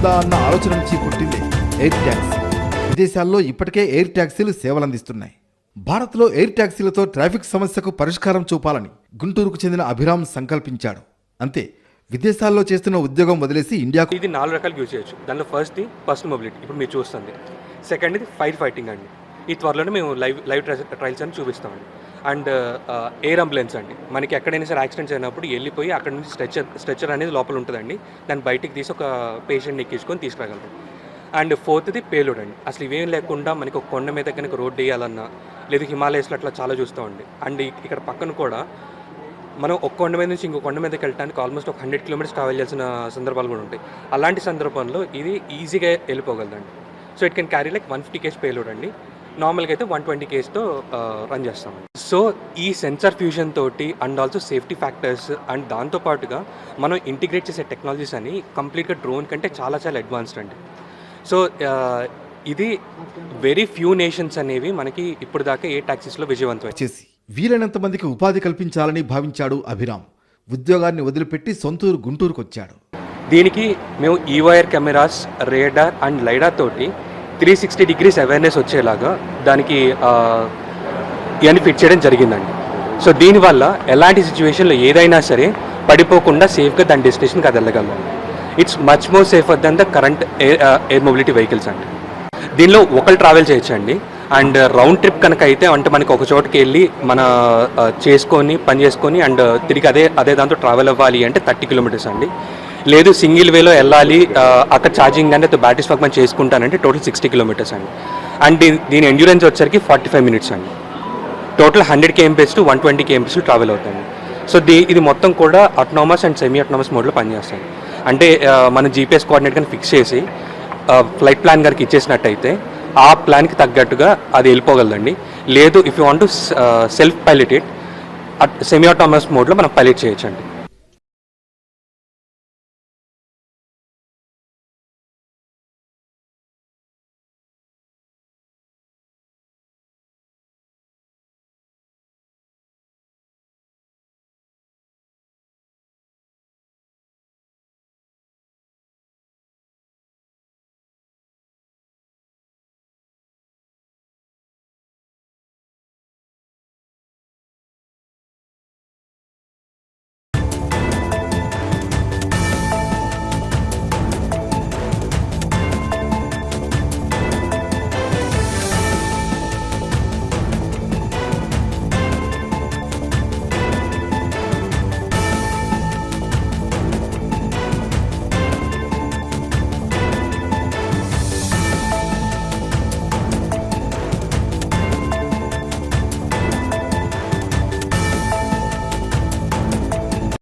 ఉందా అన్న ఆలోచన నుంచి పుట్టింది ఎయిర్ ట్యాక్సీ. విదేశాల్లో ఇప్పటికే ఎయిర్ ట్యాక్సీలు సేవలందిస్తున్నాయి. భారత్లో ఎయిర్ ట్యాక్సీలతో ట్రాఫిక్ సమస్యకు పరిష్కారం చూపాలని గుంటూరుకు చెందిన అభిరామ్ సంకల్పించాడు. అంతే, విదేశాల్లో చేస్తున్న ఉద్యోగం వదిలేసి ఇండియాకు. ఇది 4 రకాలు యూజ్ చేయొచ్చు. దానిలో ఫస్ట్ది పర్సనల్ మొబిలిటీ, ఇప్పుడు మీరు చూస్తుంది. సెకండ్ది ఫైర్ ఫైటింగ్ అండి, ఈ త్వరలోనే మేము లైవ్ ట్రయల్స్ అని చూపిస్తామండి. అండ్ ఎయిర్ అంబులెన్స్ అండి, మనకి ఎక్కడైనా సరే యాక్సిడెంట్స్ అయినప్పుడు వెళ్ళిపోయి అక్కడ నుంచి స్ట్రెచర్ అనేది లోపల ఉంటుందండి, దాన్ని బయటికి తీసి ఒక పేషెంట్ని ఎక్కించుకొని తీసుకురాగలరు. అండ్ ఫోర్త్ది పేలోడ్ అండి, అసలు ఇవేం లేకుండా మనకి ఒక కొండ మీద కనుక రోడ్ వేయాలన్నా లేదు హిమాలయస్లో అట్లా చాలా చూస్తామండి. అండ్ ఇక్కడ పక్కన కూడా మనం ఒక కొండ మీద నుంచి ఇంకో కొండ మీదకి వెళ్ళడానికి ఆల్మోస్ట్ ఒక 100 కిలోమీటర్స్ ట్రావెల్ చేసిన సందర్భాలు కూడా ఉంటాయి. అలాంటి సందర్భంలో ఇది ఈజీగా వెళ్ళిపోగలదండి. So it can carry like 150 kg payload అండి. నార్మల్గా అయితే 120 kgతో రన్ చేస్తామండి. సో ఈ సెన్సార్ ఫ్యూజన్ తోటి and also safety factors and దాంతోపాటుగా మనం ఇంటిగ్రేట్ చేసే టెక్నాలజీస్ అని కంప్లీట్గా డ్రోన్ కంటే చాలా చాలా అడ్వాన్స్డ్ అండి. సో ఇది వెరీ ఫ్యూ నేషన్స్ అనేవి మనకి ఇప్పుడు దాకా ఏ ట్యాక్సీస్లో విజయవంతం చేసి వీలైనంత మందికి ఉపాధి కల్పించాలని భావించాడు అభిరామ్. ఉద్యోగాన్ని వదిలిపెట్టి సొంతూరు గుంటూరుకు వచ్చాడు. దీనికి మేము ఈవైఆర్ కెమెరాస్, రేడార్ అండ్ లైడార్ తోటి 360 degrees అవేర్నెస్ వచ్చేలాగా దానికి ఇవన్నీ ఫిట్ చేయడం జరిగిందండి. సో దీనివల్ల ఎలాంటి సిచ్యువేషన్లో ఏదైనా సరే పడిపోకుండా సేఫ్గా దాని డెస్టినేషన్కి అది వెళ్ళగలం. It's much more safer than the current air mobility vehicles అండి. దీనిలో ఒకళ్ళు ట్రావెల్ చేయొచ్చండి. అండ్ రౌండ్ ట్రిప్ కనుక అయితే అంటే మనకి ఒక చోటుకి వెళ్ళి మన పని చేసుకొని అండ్ తిరిగి అదే దాంతో ట్రావెల్ అవ్వాలి అంటే 30 kilometers అండి. లేదు సింగిల్ వేలో వెళ్ళాలి అక్కడ ఛార్జింగ్ కానీ బ్యాటరీ స్వాక్ మనం చేసుకుంటానంటే టోటల్ 60 kilometers అండి. అండ్ దీని ఎండ్యూరెన్స్ వచ్చరికి 45 minutes అండి. Total 100 km to 120 km travel అవుతుంది. సో ఇది మొత్తం కూడా అటోనమస్ అండ్ సెమీ అటోనమస్ మోడ్లో పనిచేస్తుంది. అంటే మన జీపీఎస్ కోఆర్డినేట్ కానీ ఫిక్స్ చేసి ఫ్లైట్ ప్లాన్ గారికి ఇచ్చేసినట్టయితే ఆ ప్లాన్కి తగ్గట్టుగా అది వెళ్ళిపోగలదండి. లేదు if you want to self pilot it semi autonomous మోడ్లో మనం పైలట్ చేయొచ్చండి.